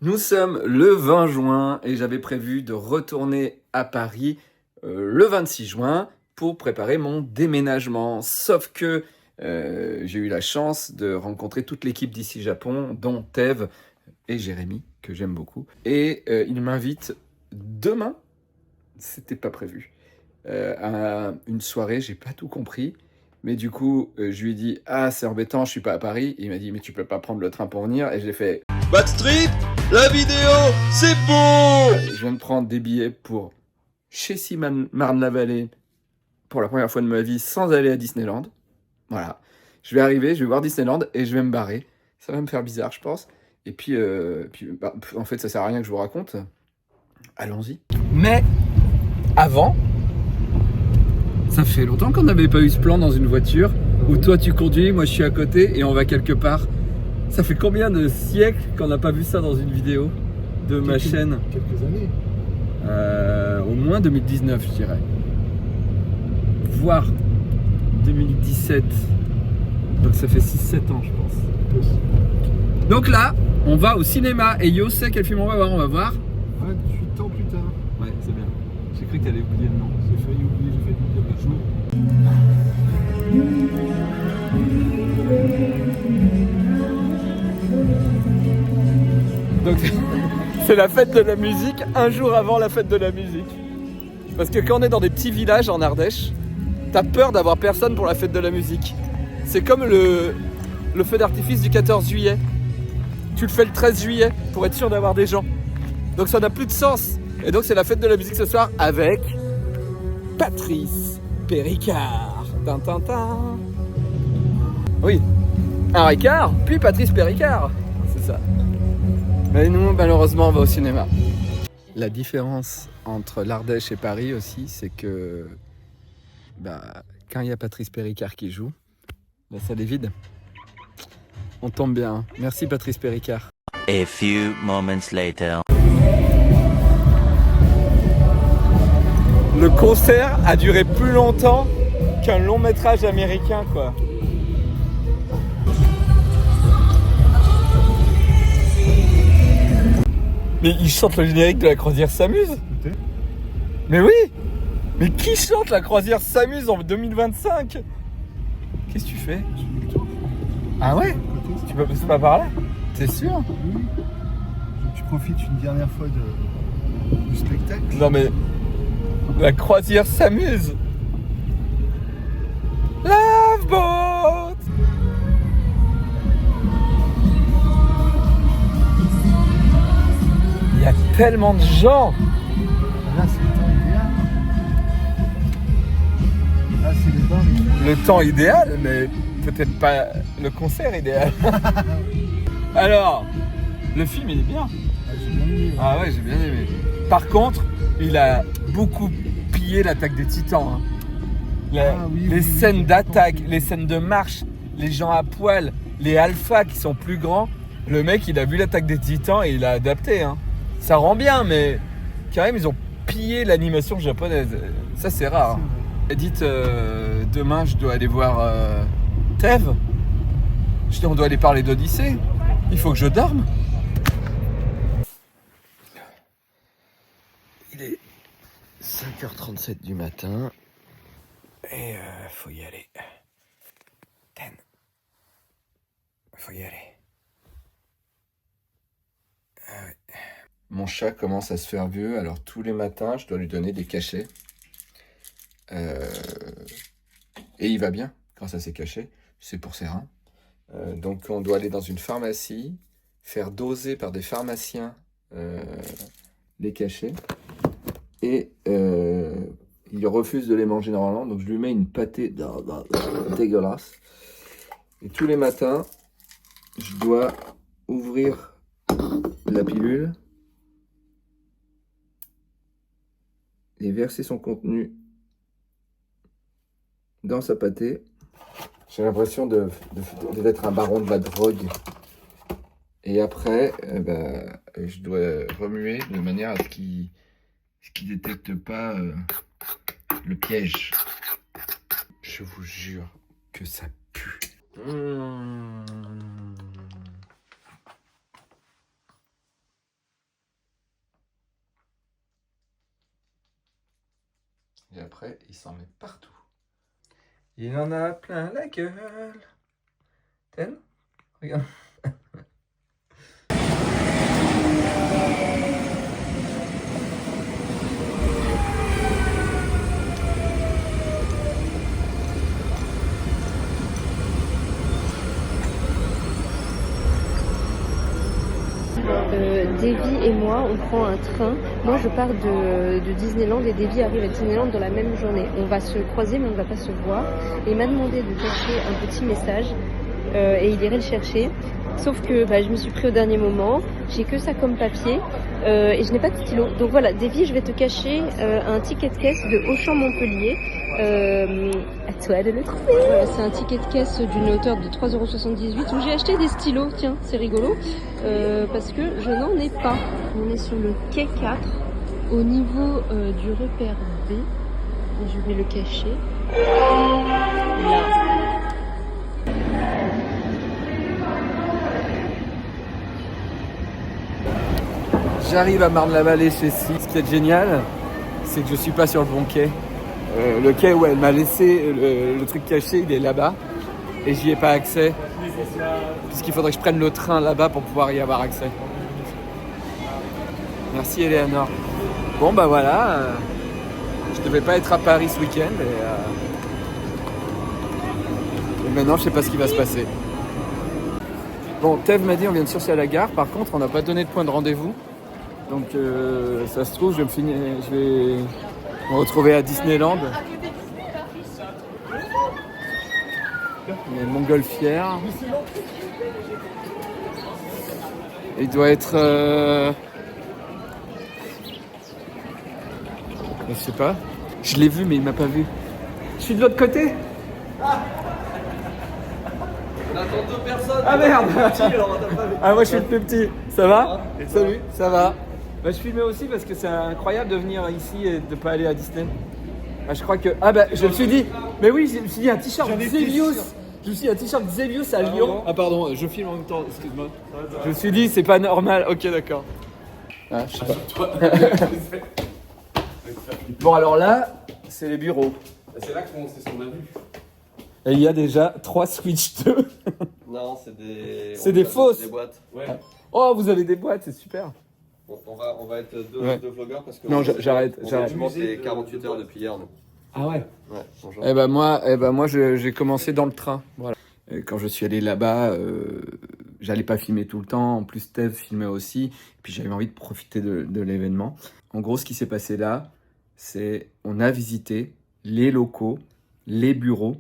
Nous sommes le 20 juin et j'avais prévu de retourner à Paris le 26 juin pour préparer mon déménagement. Sauf que j'ai eu la chance de rencontrer toute l'équipe d'ici Japon, dont Tev et Jérémy, que j'aime beaucoup. Et ils m'invitent demain, c'était pas prévu, à une soirée, j'ai pas tout compris. Mais du coup, je lui ai dit « Ah, c'est embêtant, je suis pas à Paris. » Il m'a dit « Mais tu peux pas prendre le train pour venir ?» Et j'ai fait Backstreet, la vidéo, c'est beau. je viens de prendre des billets pour chez Marne-la-Vallée pour la première fois de ma vie sans aller à Disneyland. Voilà. Je vais arriver, je vais voir Disneyland et je vais me barrer. Ça va me faire bizarre, je pense. Et puis, en fait, ça sert à rien que je vous raconte. Allons-y. Mais avant, ça fait longtemps qu'on n'avait pas eu ce plan dans une voiture où toi tu conduis, moi je suis à côté et on va quelque part. Ça fait combien de siècles qu'on n'a pas vu ça dans une vidéo de ma chaîne? Quelques années. Au moins 2019, je dirais. Voire 2017. Donc ça fait 6-7 ans, je pense. Donc là, on va au cinéma. Et Yo sait quel film on va voir. On va voir 28 ans plus tard. Ouais, c'est bien. J'ai cru que t'allais oublier le nom. J'ai failli oublier, j'ai failli oublier le jour. Donc c'est la fête de la musique un jour avant la fête de la musique. Parce que quand on est dans des petits villages en Ardèche, t'as peur d'avoir personne pour la fête de la musique. C'est comme le feu d'artifice du 14 juillet. Tu le fais le 13 juillet pour être sûr d'avoir des gens. Donc ça n'a plus de sens. Et donc c'est la fête de la musique ce soir avec Patrice Péricard. Tintintin. Oui, un Ricard, puis Patrice Péricard. C'est ça. Mais nous, malheureusement, on va au cinéma. La différence entre l'Ardèche et Paris aussi, c'est que quand il y a Patrice Péricard qui joue, la salle est vide. On tombe bien. Hein. Merci Patrice Péricard. A few moments later. Le concert a duré plus longtemps qu'un long métrage américain, quoi. Mais il chante le générique de La Croisière s'amuse. Mais oui. Mais qui chante La Croisière s'amuse en 2025? Qu'est-ce que tu fais? Ah ouais? Tu peux passer pas par là? T'es sûr? Oui. Tu profites une dernière fois du spectacle. Non mais... La Croisière s'amuse. Love Boat. Il y a tellement de gens. Là, c'est le temps idéal. Là, c'est les bains. Le temps idéal, mais peut-être pas le concert idéal. Alors, le film il est bien. Ah, j'ai bien aimé. Ah ouais, j'ai bien aimé. Par contre, il a beaucoup pillé l'Attaque des Titans. Hein. Les scènes d'attaque, les scènes de marche, les gens à poil, les alphas qui sont plus grands. Le mec, il a vu l'Attaque des Titans et il a adapté. Hein. Ça rend bien, mais quand même, ils ont pillé l'animation japonaise. Ça, c'est rare. Hein. Edith, demain, je dois aller voir Tev. On doit aller parler d'Odyssée. Il faut que je dorme. Il est 5h37 du matin. Et faut y aller. Faut y aller. Ah ouais. Mon chat commence à se faire vieux, alors tous les matins, je dois lui donner des cachets. Et il va bien grâce à ses cachets. C'est pour ses reins. Donc on doit aller dans une pharmacie, faire doser par des pharmaciens les cachets. Et il refuse de les manger normalement, donc je lui mets une pâtée dégueulasse. Et tous les matins, je dois ouvrir la pilule et verser son contenu dans sa pâtée. J'ai l'impression d'être un baron de la drogue. Et après, je dois remuer de manière à ce qu'il détecte pas le piège. Je vous jure que ça pue. Et après, il s'en met partout. Il en a plein la gueule. T'aimes? Regarde. Davy et moi, on prend un train. Moi, je pars de Disneyland et Davy arrive à Disneyland dans la même journée. On va se croiser, mais on ne va pas se voir. Et il m'a demandé de cacher un petit message et il irait le chercher. Sauf que je me suis pris au dernier moment. J'ai que ça comme papier et je n'ai pas de stylo. Donc voilà, Davy, je vais te cacher un ticket de caisse de Auchan-Montpellier. À toi de le trouver. Voilà, c'est un ticket de caisse d'une hauteur de 3,78 € où j'ai acheté des stylos. Tiens, c'est rigolo. Parce que je n'en ai pas. On est sur le quai 4 au niveau du repère B. Et je vais le cacher. Là. J'arrive à Marne-la-Vallée chez Si. Ce qui est génial, c'est que je suis pas sur le bon quai. Le quai où elle m'a laissé le truc caché, il est là-bas. Et j'y ai pas accès. Puisqu'il faudrait que je prenne le train là-bas pour pouvoir y avoir accès. Merci Eleanor. Bon voilà. Je devais pas être à Paris ce week-end. Et maintenant je sais pas ce qui va se passer. Bon, Tev m'a dit on vient de chercher à la gare. Par contre, on n'a pas donné de point de rendez-vous. Donc ça se trouve, je vais me retrouver à Disneyland. Il y a une montgolfière. Il doit être... Je sais pas. Je l'ai vu, mais il m'a pas vu. Je suis de l'autre côté. On attend 2 personnes. Ah merde. Ah moi je suis le plus plus petit. Ça va? Salut, ça va. Je filmais aussi parce que c'est incroyable de venir ici et de pas aller à Disney. Je crois que... je me suis dit... Mais oui, je me suis dit un t-shirt Zelius. Je me suis dit un t-shirt Zelius à Lyon. Ah pardon, je filme en même temps, excuse-moi. Je me suis dit c'est pas normal. Ok, d'accord. Ah, je sais pas. Bon alors là, c'est les bureaux. C'est là c'est ce qu'on a vu. Et il y a déjà 3 Switch 2. Non, c'est des... C'est des fausses. Des boîtes. Ouais. Oh, vous avez des boîtes, c'est super. On va être deux vlogueurs parce que... Non, j'arrête. On fait 48 heures depuis hier, nous. Ah ouais. Ouais, bonjour. Moi j'ai commencé dans le train. Voilà. Et quand je suis allé là-bas, j'allais pas filmer tout le temps. En plus, Tev filmait aussi. Et puis j'avais envie de profiter de l'événement. En gros, ce qui s'est passé là, c'est on a visité les locaux, les bureaux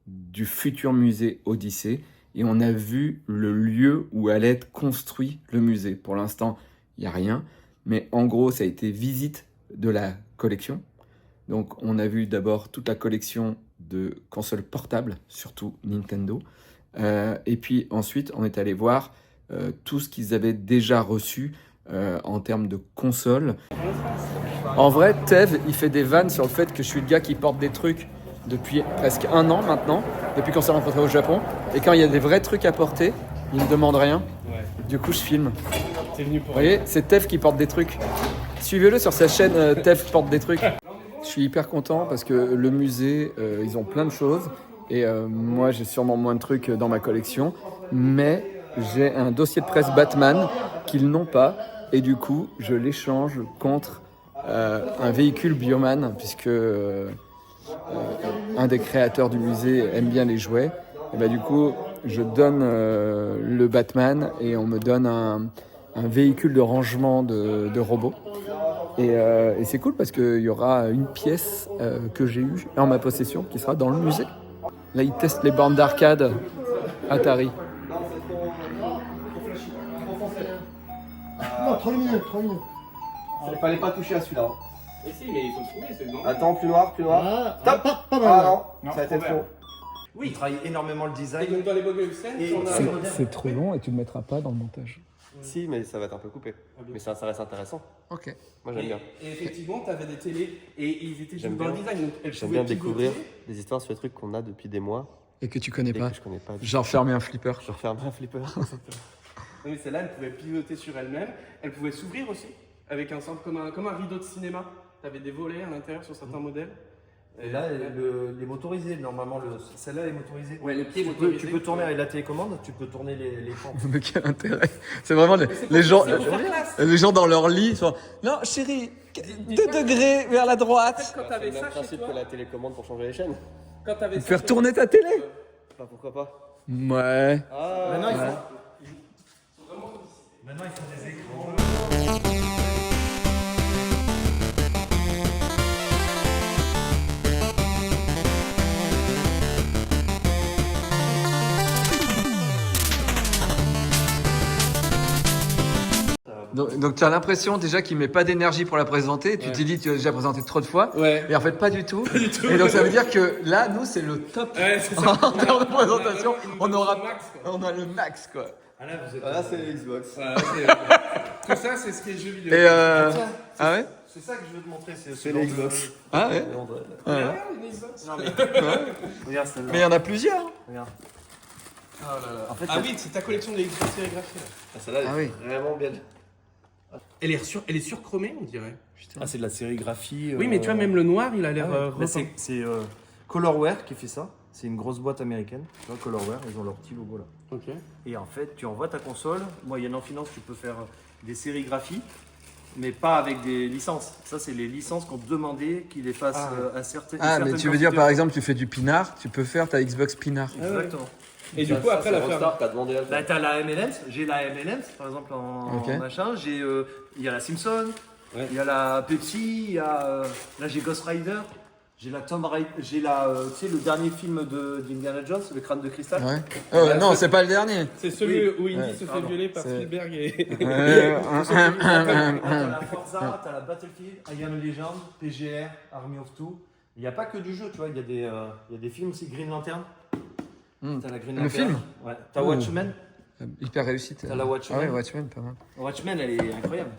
du futur musée Odyssée. Et on a vu le lieu où allait être construit le musée. Pour l'instant, il n'y a rien. Mais en gros, ça a été visite de la collection. Donc, on a vu d'abord toute la collection de consoles portables, surtout Nintendo. Et puis ensuite, on est allé voir tout ce qu'ils avaient déjà reçu en termes de consoles. En vrai, Tev, il fait des vannes sur le fait que je suis le gars qui porte des trucs depuis presque 1 an maintenant, depuis qu'on s'est rencontrés au Japon. Et quand il y a des vrais trucs à porter, il ne me demande rien. Ouais. Du coup, je filme. T'es venu pour... Vous voyez, c'est Tev qui porte des trucs. Suivez-le sur sa chaîne Tev porte des trucs. Je suis hyper content parce que le musée, ils ont plein de choses. Et moi, j'ai sûrement moins de trucs dans ma collection. Mais j'ai un dossier de presse Batman qu'ils n'ont pas. Et du coup, je l'échange contre un véhicule Bioman, puisque un des créateurs du musée aime bien les jouets. Et du coup, je donne le Batman et on me donne un véhicule de rangement de robots. Et c'est cool parce qu'il y aura une pièce que j'ai eue en ma possession qui sera dans le musée. Là, ils testent les bornes d'arcade Atari. Non, 3 minutes. Il fallait pas toucher à celui-là. Mais si, mais ils sont trouvés, c'est non. Attends, plus noir. Ah, Stop. pas mal. Ah non, ça a été trop trop. Oui. Il travaille énormément le Et design. donc dans les Bogus C'est trop long et tu ne le mettras pas dans le montage. Si, mais ça va être un peu coupé. Mais ça reste intéressant. Ok. Moi, j'aime bien. Et effectivement, tu avais des télés et ils étaient J'aime juste dans le bien. design. Donc elles J'aime pouvaient bien découvrir pivoter. des histoires sur les trucs qu'on a depuis des mois Et que tu connais et pas. que je connais pas. Genre fermer un flipper. Je referme un flipper. Oui, mais celle-là, elle pouvait pivoter sur elle-même. Elle pouvait s'ouvrir aussi, avec un simple comme un rideau de cinéma. T'avais des volets à l'intérieur sur certains modèles. Et là, les motorisés, normalement, celle-là est motorisée. Ouais, le pied Tu motorisé. peux tourner avec la télécommande, tu peux tourner les pans. Mais quel intérêt? C'est vraiment les gens dans leur lit sont non chérie, 2 degrés vers la droite. Quand t'avais ça chez toi, la télécommande pour changer les chaînes. quand t'avais ça Faire chez tourner ta télé. Bah pourquoi pas. Ouais. Maintenant, ils font des écrans. Donc tu as l'impression déjà qu'il met pas d'énergie pour la présenter. Tu te dis tu as déjà présenté trop de fois. Ouais. Et en fait pas du tout. Et donc ça veut dire que là nous c'est le top. Ouais, c'est ça. En termes de présentation, on aura max, quoi. on a le max quoi. Ah là, vous êtes... Là c'est les Xbox. Voilà, tout ça, c'est ce qui est jeu vidéo. Et ah ouais. C'est ça que je veux te montrer. C'est les Xbox. Ah ouais. Ouais. Non, mais... Regarde celle-là. Mais il y en a plusieurs. Regarde. En fait, oui, c'est ta collection de Xbox sérigraphiée. Celle-là Ah oui. est vraiment bien. Elle est surchromée, on dirait. Ah, c'est de la sérigraphie. Oui, mais tu vois, même le noir, il a l'air. Bah, c'est Colorware qui fait ça. C'est une grosse boîte américaine. Tu vois, Colorware, ils ont leur petit logo là. Ok. Et en fait, tu envoies ta console. Moyennant finance, tu peux faire des sérigraphies, mais pas avec des licences. Ça, c'est les licences qu'on te demandait qu'ils les fassent à certaines. Ah mais tu veux dire par exemple tu fais du pinard, tu peux faire ta Xbox pinard. Exactement. Et du coup, après la Rockstar qui a demandé à le Bah, faire. t'as la MLMs, j'ai la MLMs par exemple en machin, j'ai il y a la Simpson, il y a la Pepsi, il y a là j'ai Ghost Rider, j'ai la Tomb Raider, j'ai la tu sais le dernier film d'Indiana Jones, le crâne de cristal. Ouais. Non, c'est pas le dernier. C'est celui où Indy se fait pardon. violer par C'est- Spielberg et. T'as la Forza, t'as la Battlefield, I Am Legend, PGR, Army of Two. Il n'y a pas que du jeu, tu vois, il y a des films aussi, Green Lantern. T'as la Green Le Lantern. film Ouais. T'as Watchmen. Hyper réussite. T'as la Watchmen. Ah ouais, Watchmen, pas mal. Watchmen, elle est incroyable.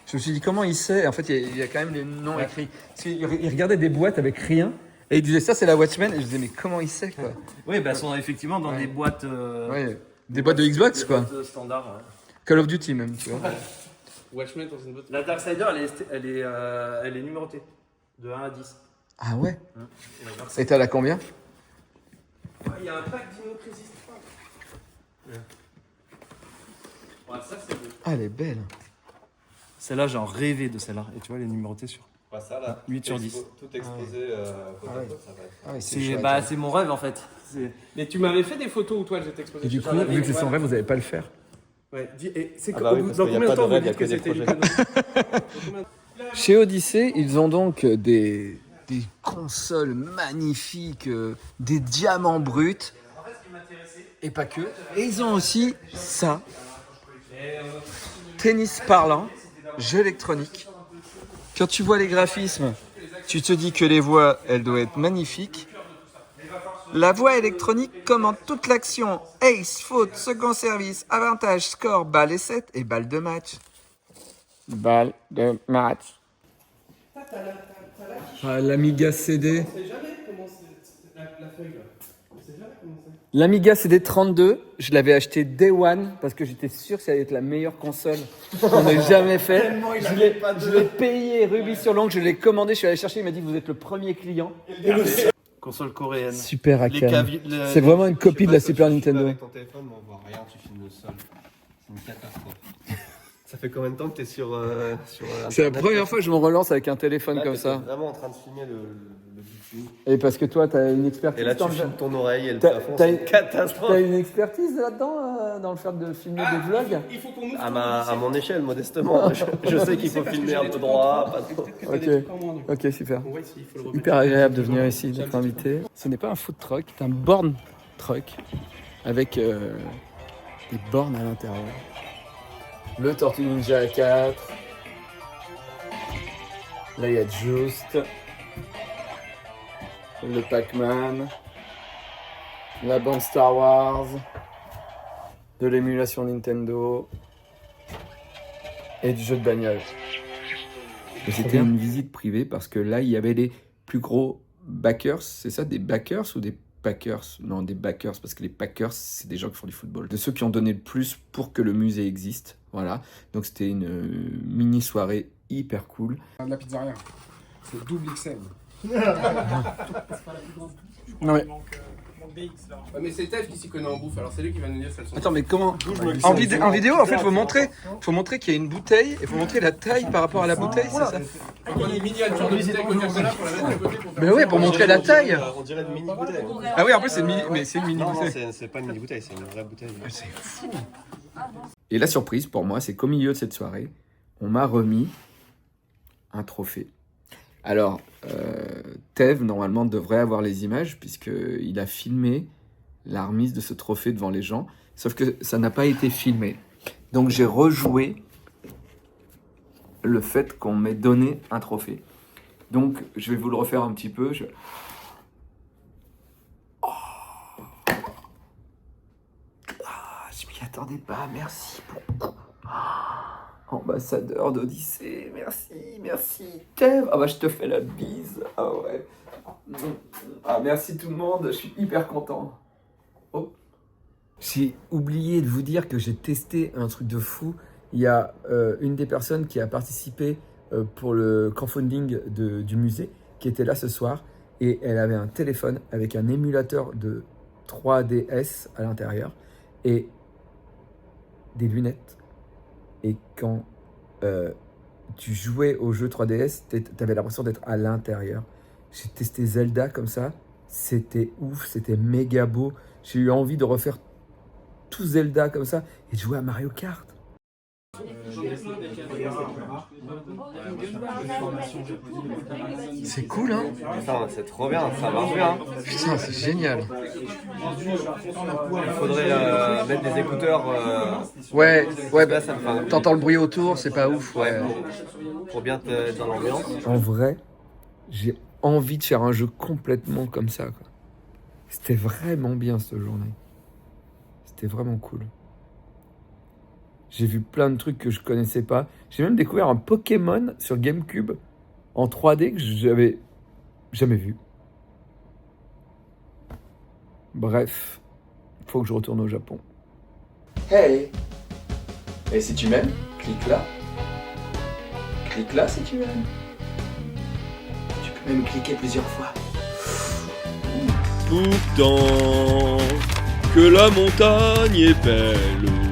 Je me suis dit comment il sait. En fait, il y a quand même les noms écrits. Parce qu'il regardait des boîtes avec rien et il disait ça c'est la Watchmen et je disais mais comment il sait quoi. Oui, bah, elles sont effectivement dans des boîtes. Ouais. Des boîtes de Xbox quoi. Boîtes standard. Ouais. Call of Duty même tu vois. Watchmen dans une boîte. La Darksider, elle est numérotée. De 1 à 10. Ah ouais. Et la Darksider- Et t'as la combien? Il y a un pack Dino Crisis 3. Ouais, ça c'est beau. Ah elle est belle. Celle-là, j'en rêvais de celle-là. Et tu vois, elle est numérotée sur. Pas ça là. 8 sur 10. Tout exposé côte à côte, ça va être. Ah ouais, C'est chouette, bah, hein. c'est mon rêve en fait. Mais tu m'avais fait des photos où toi j'étais exposé. Et du coup, vu que c'est son rêve, vous n'allez pas le faire. Ouais, et c'est Ah bah oui, parce dans qu'il y a combien de pas de temps vous rêve, il y a dites que que des c'était une projets. connerie? Chez Odyssey, ils ont donc des consoles magnifiques, des diamants bruts. Et pas que. Et ils ont aussi ça. Tennis parlant, jeu électronique. Quand tu vois les graphismes, tu te dis que les voix, elles doivent être magnifiques. La voix électronique commande toute l'action. Ace, faute, second service, avantage, score, balle et 7 et balle de match. Balle de match. Ah, l'Amiga CD. On sait jamais comment c'est la feuille là. On sait jamais comment c'est. L'Amiga CD32, je l'avais acheté Day One parce que j'étais sûr que ça allait être la meilleure console qu'on ait jamais fait. Je l'ai payé rubis sur l'ongle, je l'ai commandé, je suis allé chercher, il m'a dit vous êtes le premier client. Console coréenne. Super Akan. C'est vraiment une copie de la Super Nintendo. Avec ton téléphone, mais on voit rien, tu filmes le sol. C'est une catastrophe. Ça fait combien de temps que t'es sur C'est la première fois que je me relance avec un téléphone Là, comme t'étais ça. vraiment en train de filmer le bitume. Et parce que toi, t'as une expertise. Et là, tu dans le- filmes ton oreille et le T'as- plafond, t'as c'est une- une catastrophe. T'as une expertise là-dedans dans le fait de filmer des vlogs. Il faut qu'on ouvre. À mon échelle, modestement. Je sais qu'il faut filmer un peu droit, pas trop. Ok. Ok, super. On voit ici, il faut le remettre. Hyper agréable de venir ici, d'être invité. Ce n'est pas un food truck, c'est un born truck avec des bornes à l'intérieur. Le Tortue Ninja 4. Là, il y a Just. Le Pac-Man. La bande Star Wars. De l'émulation Nintendo. Et du jeu de bagnole. Et c'était une visite privée parce que là, il y avait les plus gros backers. C'est ça, des backers ou des packers? Non, des backers, parce que les packers, c'est des gens qui font du football. De ceux qui ont donné le plus pour que le musée existe. Voilà. Donc, c'était une mini soirée hyper cool. De la pizzeria. C'est double XL. Non mais... Ouais, mais c'est Tev qui s'y connaît en bouffe, alors c'est lui qui va nous dire si elles sont. Attends, mais comment en vidéo, en fait, faut montrer qu'il y a une bouteille et faut montrer la taille par rapport à la bouteille, c'est ça? Il y a une miniature de bouteille Coca-Cola pour la mettre à côté pour faire. Mais ouais, pour montrer la taille. On dirait une mini bouteille. Ah oui, en plus c'est une mini, mais c'est une mini Non, non, bouteille. c'est pas une mini bouteille, c'est une vraie bouteille. C'est fou. Et la surprise pour moi, c'est qu'au milieu de cette soirée, on m'a remis un trophée. Alors, Tev, normalement, devrait avoir les images puisqu'il a filmé la remise de ce trophée devant les gens, sauf que ça n'a pas été filmé. Donc j'ai rejoué le fait qu'on m'ait donné un trophée. Donc je vais vous le refaire un petit peu. Je m'y attendais pas, merci beaucoup. Ambassadeur d'Odyssée, merci. Tev, ah bah je te fais la bise, ah ouais. Ah merci tout le monde, je suis hyper content. Oh. J'ai oublié de vous dire que j'ai testé un truc de fou. Il y a une des personnes qui a participé pour le crowdfunding du musée, qui était là ce soir, et elle avait un téléphone avec un émulateur de 3DS à l'intérieur, et des lunettes. Et quand tu jouais au jeu 3DS, t'avais l'impression d'être à l'intérieur. J'ai testé Zelda comme ça, c'était ouf, c'était méga beau. J'ai eu envie de refaire tout Zelda comme ça et de jouer à Mario Kart. C'est cool, hein? Putain, c'est trop bien, ça marche bien. Putain, c'est génial. Il faudrait mettre des écouteurs. Ouais, Là, ça me fait t'entends le bruit autour, c'est pas ouf. Ouais. pour bien être dans l'ambiance. En vrai, j'ai envie de faire un jeu complètement comme ça, quoi. C'était vraiment bien cette journée. C'était vraiment cool. J'ai vu plein de trucs que je connaissais pas. J'ai même découvert un Pokémon sur GameCube en 3D que j'avais jamais vu. Bref, faut que je retourne au Japon. Hey! Et si tu m'aimes, clique là. Clique là si tu m'aimes. Tu peux même cliquer plusieurs fois. Pourtant que la montagne est belle.